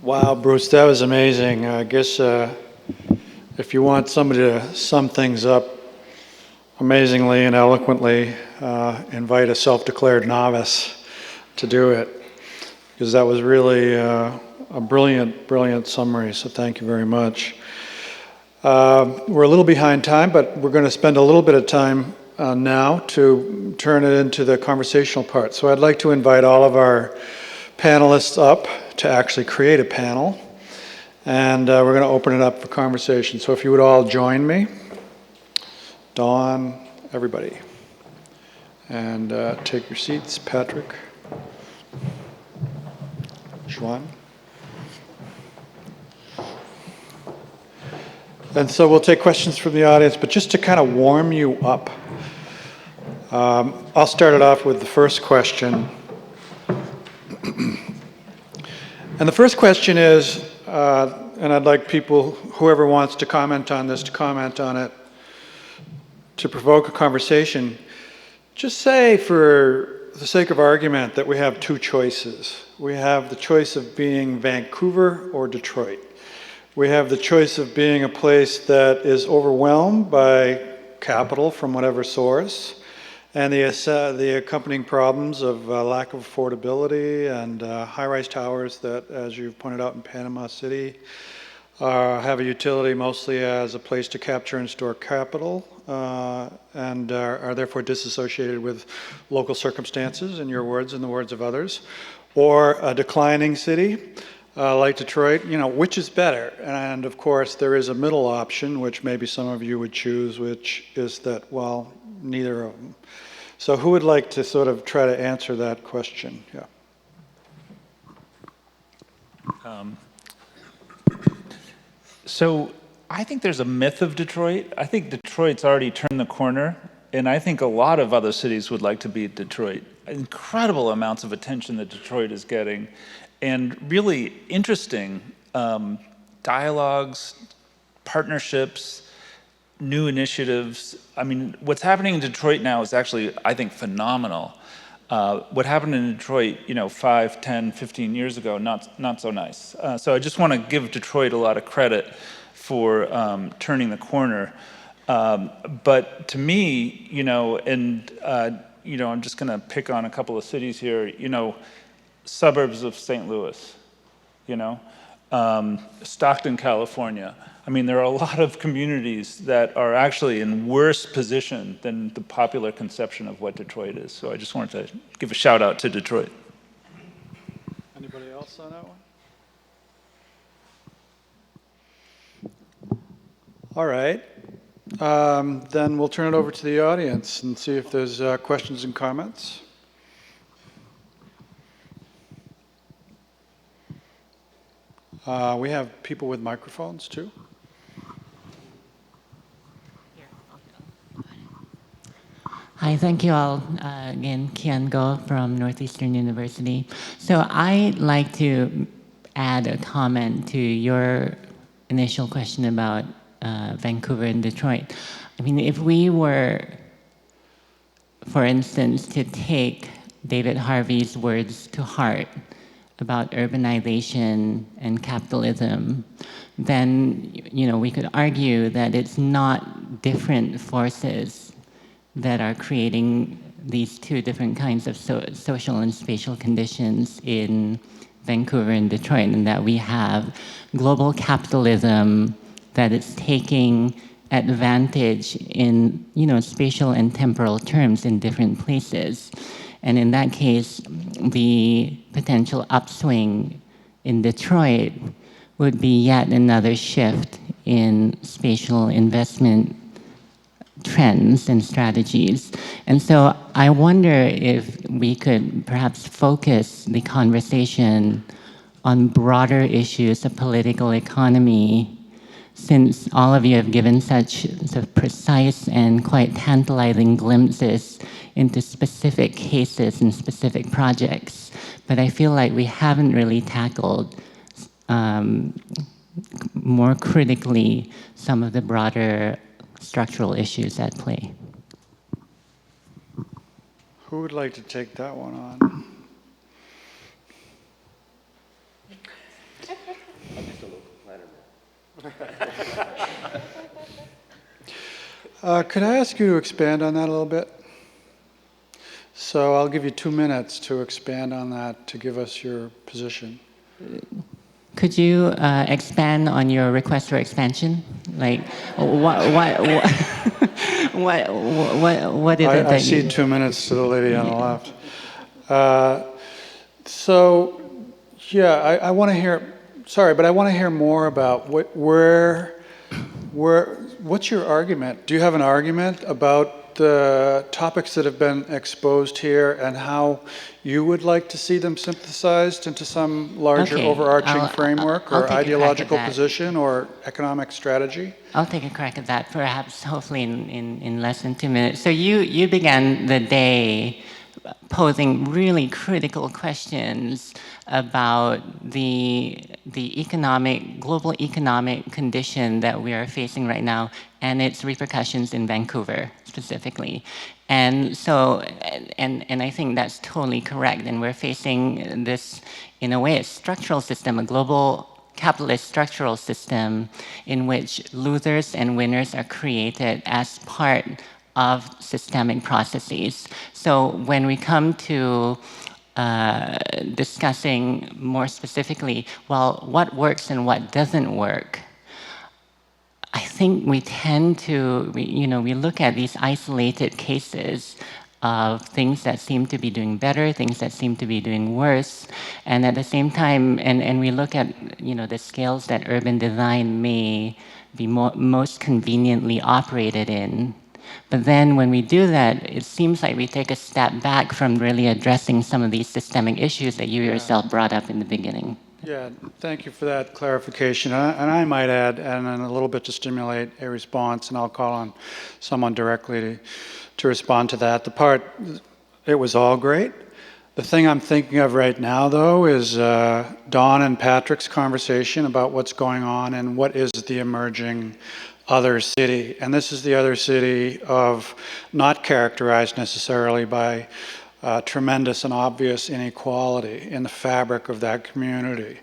Wow, Bruce, that was amazing. I guess if you want somebody to sum things up amazingly and eloquently, invite a self-declared novice to do it, because that was really a brilliant, brilliant summary, so thank you very much. We're a little behind time, but we're going to spend a little bit of time now to turn it into the conversational part. So I'd like to invite all of our panelists up to actually create a panel, and we're going to open it up for conversation. So if you would all join me, Dawn, everybody, and take your seats. Patrick, Juan. And so we'll take questions from the audience, but just to kind of warm you up, I'll start it off with the first question. And the first question is, and I'd like people, whoever wants to comment on this, to comment on it, to provoke a conversation. Just say, for the sake of argument, that we have two choices. We have the choice of being Vancouver or Detroit. We have the choice of being a place that is overwhelmed by capital from whatever source, and the accompanying problems of lack of affordability and high-rise towers that, as you've pointed out in Panama City, have a utility mostly as a place to capture and store capital, and are therefore disassociated with local circumstances, in your words and the words of others, or a declining city like Detroit. You know, which is better? And of course, there is a middle option, which maybe some of you would choose, which is that, well, neither of them. So who would like to sort of try to answer that question? Yeah. So I think there's a myth of Detroit. I think Detroit's already turned the corner, and I think a lot of other cities would like to be Detroit. Incredible amounts of attention that Detroit is getting, and really interesting dialogues, partnerships, new initiatives. I mean, what's happening in Detroit now is actually, I think, phenomenal. What happened in Detroit, 5, 10, 15 years ago, not so nice. So I just want to give Detroit a lot of credit for turning the corner. But to me, I'm just going to pick on a couple of cities here, suburbs of St. Louis, Stockton, California. I mean, there are a lot of communities that are actually in worse position than the popular conception of what Detroit is. So I just wanted to give a shout out to Detroit. Anybody else on that one? All right. Then we'll turn it over to the audience and see if there's questions and comments. We have people with microphones too. Hi, thank you all. Again, Kian Go from Northeastern University. So I'd like to add a comment to your initial question about Vancouver and Detroit. I mean, if we were, for instance, to take David Harvey's words to heart about urbanization and capitalism, then we could argue that it's not different forces that are creating these two different kinds of social and spatial conditions in Vancouver and Detroit, and that we have global capitalism that is taking advantage in spatial and temporal terms in different places. And in that case, the potential upswing in Detroit would be yet another shift in spatial investment trends and strategies. And so I wonder if we could perhaps focus the conversation on broader issues of political economy, since all of you have given such sort of precise and quite tantalizing glimpses into specific cases and specific projects. But I feel like we haven't really tackled more critically some of the broader structural issues at play. Who would like to take that one on? Could I ask you to expand on that a little bit? So I'll give you 2 minutes to expand on that, to give us your position. Could you expand on your request for expansion? Like, what is it I that see you... 2 minutes to the lady on the left. So, yeah, I want to hear, sorry, but I want to hear more about what's your argument? Do you have an argument about the topics that have been exposed here and how you would like to see them synthesized into some larger Okay, overarching framework I'll or take a crack at ideological that. position or economic strategy? I'll take a crack at that, perhaps, hopefully in less than 2 minutes. So you began the day posing really critical questions about the global economic condition that we are facing right now and its repercussions in Vancouver specifically. And so, and I think that's totally correct. And we're facing this, in a way, a structural system, a global capitalist structural system in which losers and winners are created as part of systemic processes. So when we come to discussing more specifically, well, what works and what doesn't work, I think we tend to, we look at these isolated cases of things that seem to be doing better, things that seem to be doing worse, and at the same time, and we look at, the scales that urban design may be most conveniently operated in. But then when we do that, it seems like we take a step back from really addressing some of these systemic issues that you yourself brought up in the beginning. Yeah, thank you for that clarification. And I might add, and then a little bit to stimulate a response, and I'll call on someone directly to respond to that. It was all great. The thing I'm thinking of right now, though, is Don and Patrick's conversation about what's going on and what is the emerging other city. And this is the other city of not characterized necessarily by tremendous and obvious inequality in the fabric of that community.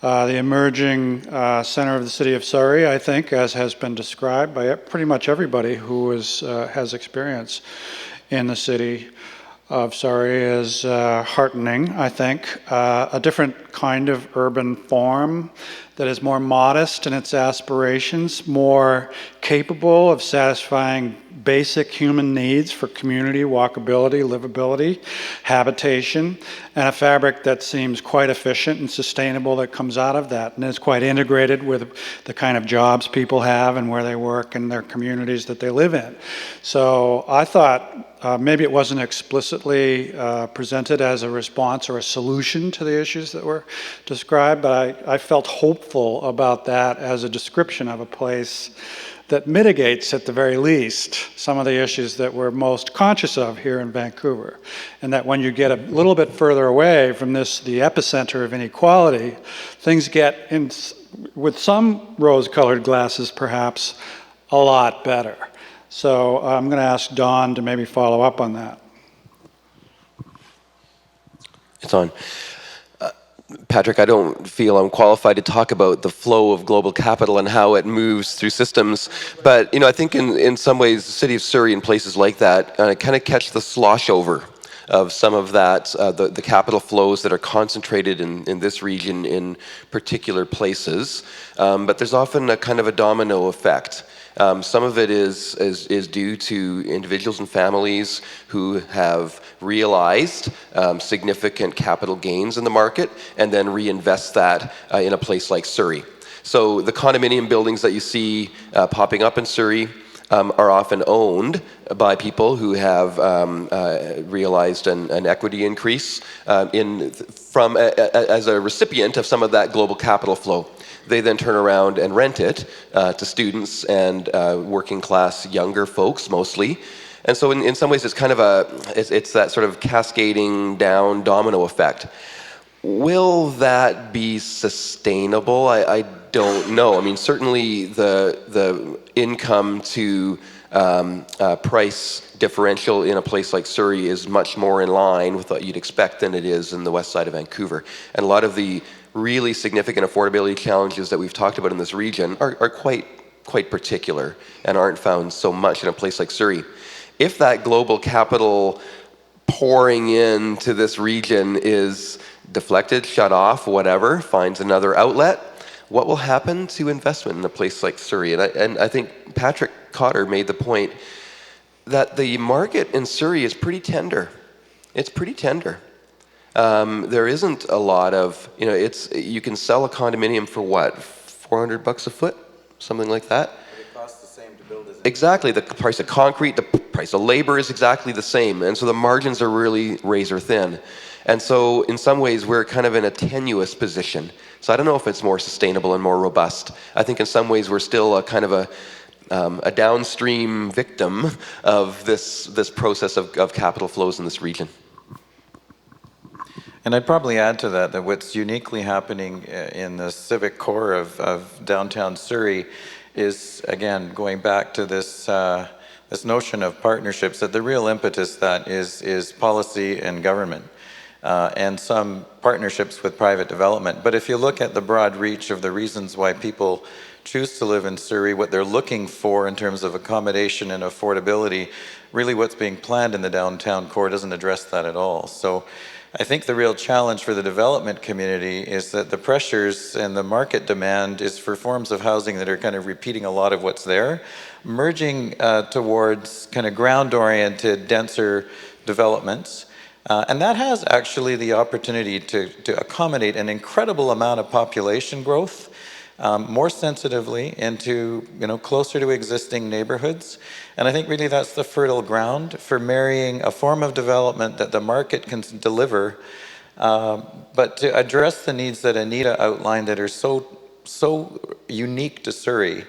The emerging center of the city of Surrey, I think, as has been described by pretty much everybody who has experience in the city of Surrey, is heartening, I think. A different kind of urban form that is more modest in its aspirations, more capable of satisfying basic human needs for community, walkability, livability, habitation, and a fabric that seems quite efficient and sustainable that comes out of that, and is quite integrated with the kind of jobs people have and where they work and their communities that they live in. So I thought maybe it wasn't explicitly presented as a response or a solution to the issues that were described, but I felt hopeful about that as a description of a place that mitigates, at the very least, some of the issues that we're most conscious of here in Vancouver. And that when you get a little bit further away from the epicenter of inequality, things get, with some rose-colored glasses perhaps, a lot better. So I'm going to ask Don to maybe follow up on that. It's on. Patrick, I don't feel I'm qualified to talk about the flow of global capital and how it moves through systems, but I think in some ways the city of Surrey and places like that kind of catch the slosh over of some of that, the capital flows that are concentrated in this region in particular places, but there's often a kind of a domino effect. Some of it is due to individuals and families who have realized significant capital gains in the market and then reinvest that in a place like Surrey. So the condominium buildings that you see popping up in Surrey are often owned by people who have realized an equity increase as a recipient of some of that global capital flow. They then turn around and rent it to students and working class younger folks mostly. And so in some ways it's kind of it's that sort of cascading down domino effect. Will that be sustainable? I don't know. I mean, certainly the income to price differential in a place like Surrey is much more in line with what you'd expect than it is in the west side of Vancouver. And a lot of the really significant affordability challenges that we've talked about in this region are quite particular and aren't found so much in a place like Surrey. If that global capital pouring into this region is deflected, shut off, whatever, finds another outlet, what will happen to investment in a place like Surrey? And I think Patrick Cotter made the point that the market in Surrey is pretty tender. It's pretty tender. There isn't a lot of, you can sell a condominium for what, $400 a foot? Something like that? It costs the same to build as Exactly. The price of concrete, the price of labor is exactly the same. And so the margins are really razor thin. And so in some ways, we're kind of in a tenuous position. So I don't know if it's more sustainable and more robust. I think in some ways, we're still a kind of a downstream victim of this process of capital flows in this region. And I'd probably add to that what's uniquely happening in the civic core of downtown Surrey is, again, going back to this this notion of partnerships, that the real impetus that is policy and government, and some partnerships with private development. But if you look at the broad reach of the reasons why people choose to live in Surrey, what they're looking for in terms of accommodation and affordability, really what's being planned in the downtown core doesn't address that at all. So I think the real challenge for the development community is that the pressures and the market demand is for forms of housing that are kind of repeating a lot of what's there, merging towards kind of ground-oriented, denser developments. And that has actually the opportunity to accommodate an incredible amount of population growth, more sensitively into, closer to existing neighborhoods. And I think really that's the fertile ground for marrying a form of development that the market can deliver, but to address the needs that Anita outlined that are so unique to Surrey,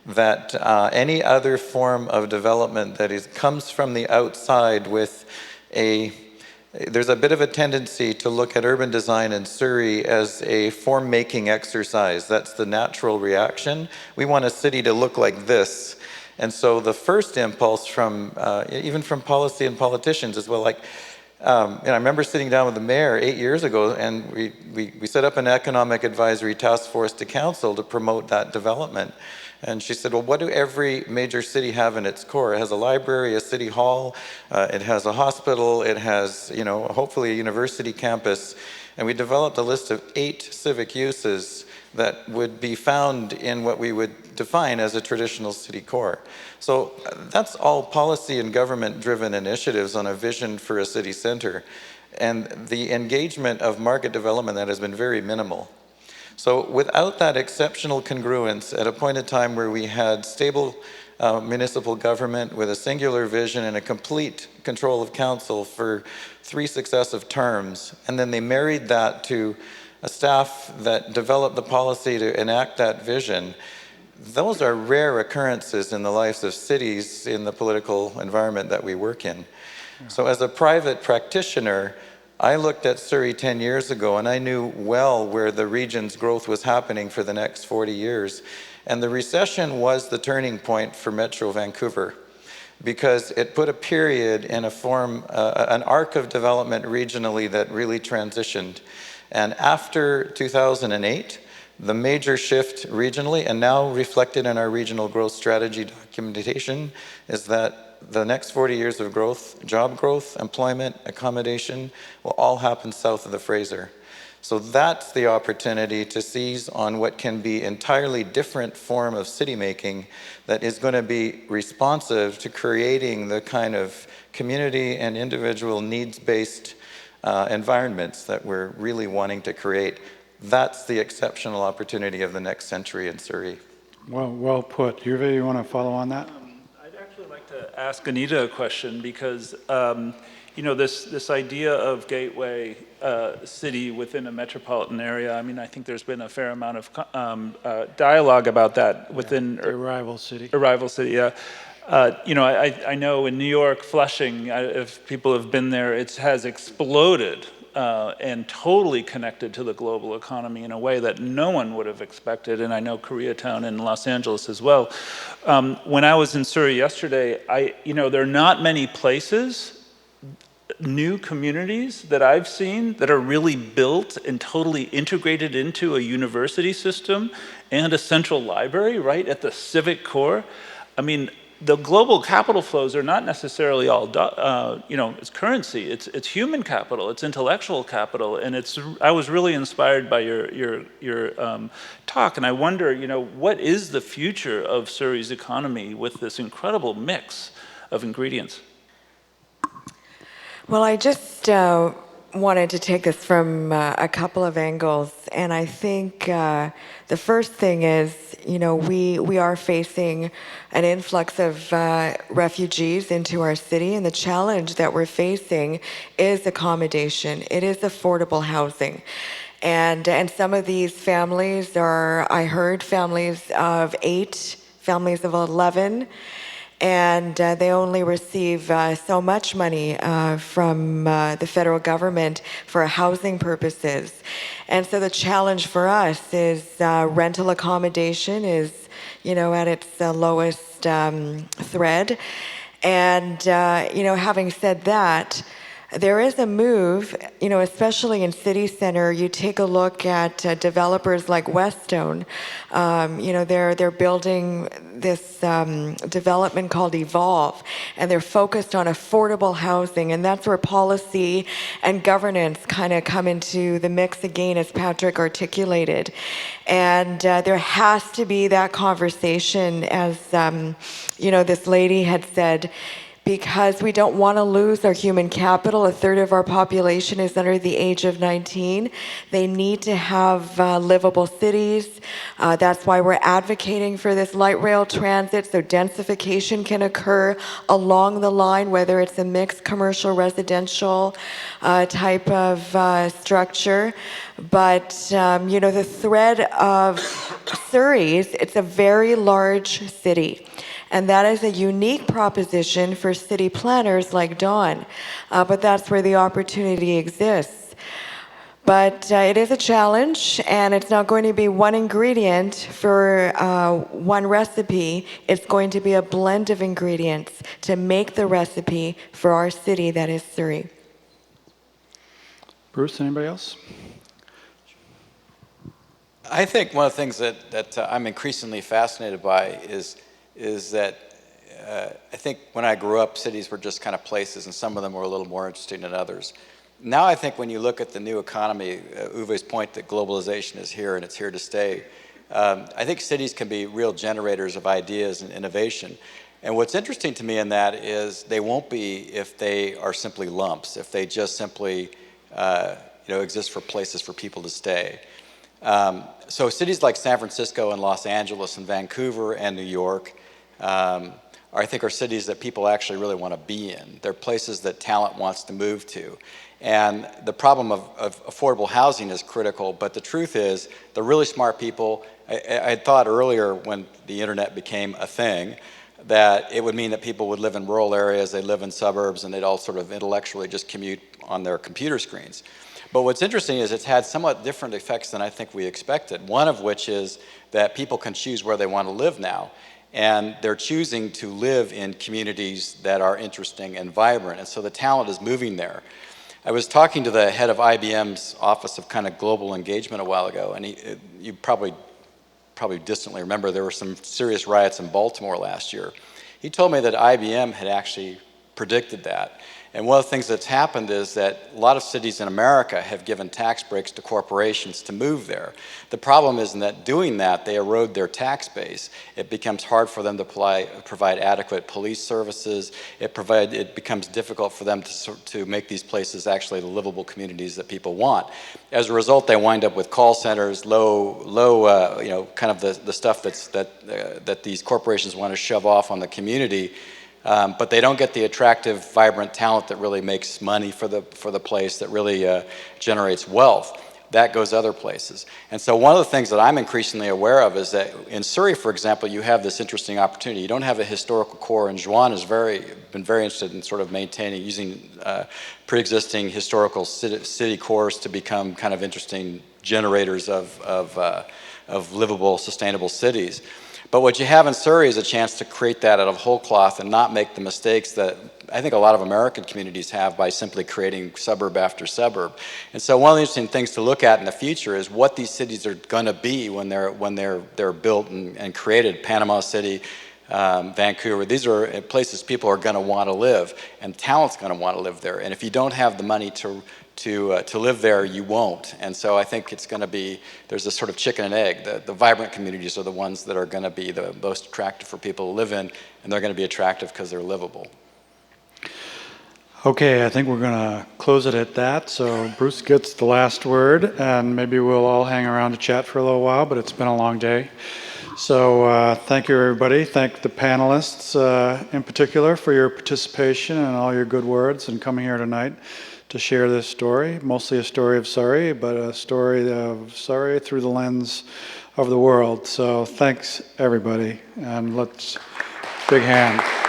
that any other form of development that comes from the outside with there's a bit of a tendency to look at urban design in Surrey as a form-making exercise. That's the natural reaction. We want a city to look like this. And so the first impulse from, even from policy and politicians is, well, I remember sitting down with the mayor 8 years ago, and we set up an economic advisory task force to council to promote that development. And she said, well, what do every major city have in its core? It has a library, a city hall, it has a hospital, it has, hopefully a university campus. And we developed a list of 8 civic uses that would be found in what we would define as a traditional city core. So that's all policy and government-driven initiatives on a vision for a city center. And the engagement of market development that has been very minimal. So without that exceptional congruence at a point in time where we had stable municipal government with a singular vision and a complete control of council for 3 successive terms, and then they married that to a staff that developed the policy to enact that vision, those are rare occurrences in the lives of cities in the political environment that we work in. So as a private practitioner, I looked at Surrey 10 years ago and I knew well where the region's growth was happening for the next 40 years. And the recession was the turning point for Metro Vancouver because it put a period in an arc of development regionally that really transitioned. And after 2008, the major shift regionally, and now reflected in our regional growth strategy documentation, is that the next 40 years of growth, job growth, employment, accommodation, will all happen south of the Fraser. So that's the opportunity to seize on what can be entirely different form of city making that is going to be responsive to creating the kind of community and individual needs-based environments that we're really wanting to create. That's the exceptional opportunity of the next century in Surrey. Well put. Hervé, you want to follow on that? I'd actually like to ask Anita a question because, this idea of gateway city within a metropolitan area, I think there's been a fair amount of dialogue about that within The arrival city. Arrival city, yeah. I know in New York, Flushing, if people have been there, it has exploded and totally connected to the global economy in a way that no one would have expected. And I know Koreatown in Los Angeles as well. When I was in Surrey yesterday, there are not many places new communities that I've seen that are really built and totally integrated into a university system and a central library, right, at the civic core. I mean, the global capital flows are not necessarily all, it's currency. It's human capital. It's intellectual capital, and I was really inspired by your talk, and I wonder, what is the future of Surrey's economy with this incredible mix of ingredients? Well, I just wanted to take this from a couple of angles, and I think the first thing is, we are facing an influx of refugees into our city, and the challenge that we're facing is accommodation. It is affordable housing. And some of these families are, I heard, families of 8, families of 11, and they only receive so much money from the federal government for housing purposes. And so the challenge for us is rental accommodation is, at its lowest thread. And, having said that, there is a move, especially in city center. You take a look at developers like Westone. They're building this development called Evolve, and they're focused on affordable housing, and that's where policy and governance kind of come into the mix again, as Patrick articulated. And there has to be that conversation, as this lady had said. Because we don't want to lose our human capital. A third of our population is under the age of 19. They need to have livable cities. That's why we're advocating for this light rail transit, so densification can occur along the line, whether it's a mixed commercial residential type of structure. But, the thread of Surrey, it's a very large city. And that is a unique proposition for city planners like Dawn. But that's where the opportunity exists. But it is a challenge, and it's not going to be one ingredient for one recipe. It's going to be a blend of ingredients to make the recipe for our city that is Surrey. Bruce, anybody else? I think one of the things that I'm increasingly fascinated by is that I think when I grew up, cities were just kind of places, and some of them were a little more interesting than others. Now I think when you look at the new economy, Uwe's point that globalization is here and it's here to stay, I think cities can be real generators of ideas and innovation. And what's interesting to me in that is they won't be if they are simply lumps, if they just simply exist for places for people to stay. So cities like San Francisco and Los Angeles and Vancouver and New York, I think are cities that people actually really want to be in. They're places that talent wants to move to. And the problem of affordable housing is critical, but the truth is the really smart people, I thought earlier when the internet became a thing, that it would mean that people would live in rural areas, they live in suburbs, and they'd all sort of intellectually just commute on their computer screens. But what's interesting is it's had somewhat different effects than I think we expected, one of which is that people can choose where they want to live now. And they're choosing to live in communities that are interesting and vibrant, and so the talent is moving there. I was talking to the head of IBM's Office of kind of Global Engagement a while ago, and you probably distantly remember there were some serious riots in Baltimore last year. He told me that IBM had actually predicted that. And one of the things that's happened is that a lot of cities in America have given tax breaks to corporations to move there. The problem is that doing that, they erode their tax base. It becomes hard for them to provide adequate police services. It becomes difficult for them to make these places actually the livable communities that people want. As a result, they wind up with call centers, low, kind of the stuff that these corporations want to shove off on the community. But they don't get the attractive, vibrant talent that really makes money for the place, that really generates wealth. That goes other places. And so one of the things that I'm increasingly aware of is that in Surrey, for example, you have this interesting opportunity. You don't have a historical core, and Joanne has been very interested in sort of using pre-existing historical city cores to become kind of interesting generators of livable, sustainable cities. But what you have in Surrey is a chance to create that out of whole cloth and not make the mistakes that I think a lot of American communities have by simply creating suburb after suburb. And so one of the interesting things to look at in the future is what these cities are going to be when they're built and created. Panama City, Vancouver, these are places people are going to want to live, and talent's going to want to live there. And if you don't have the money to live there, you won't. And so I think it's going to be, there's this sort of chicken and egg. The vibrant communities are the ones that are going to be the most attractive for people to live in, and they're going to be attractive because they're livable. Okay, I think we're going to close it at that. So Bruce gets the last word, and maybe we'll all hang around to chat for a little while, but it's been a long day. So thank you, everybody. Thank the panelists in particular for your participation and all your good words and coming here tonight to share this story, mostly a story of Surrey, but a story of Surrey through the lens of the world. So thanks, everybody, and let's big hand.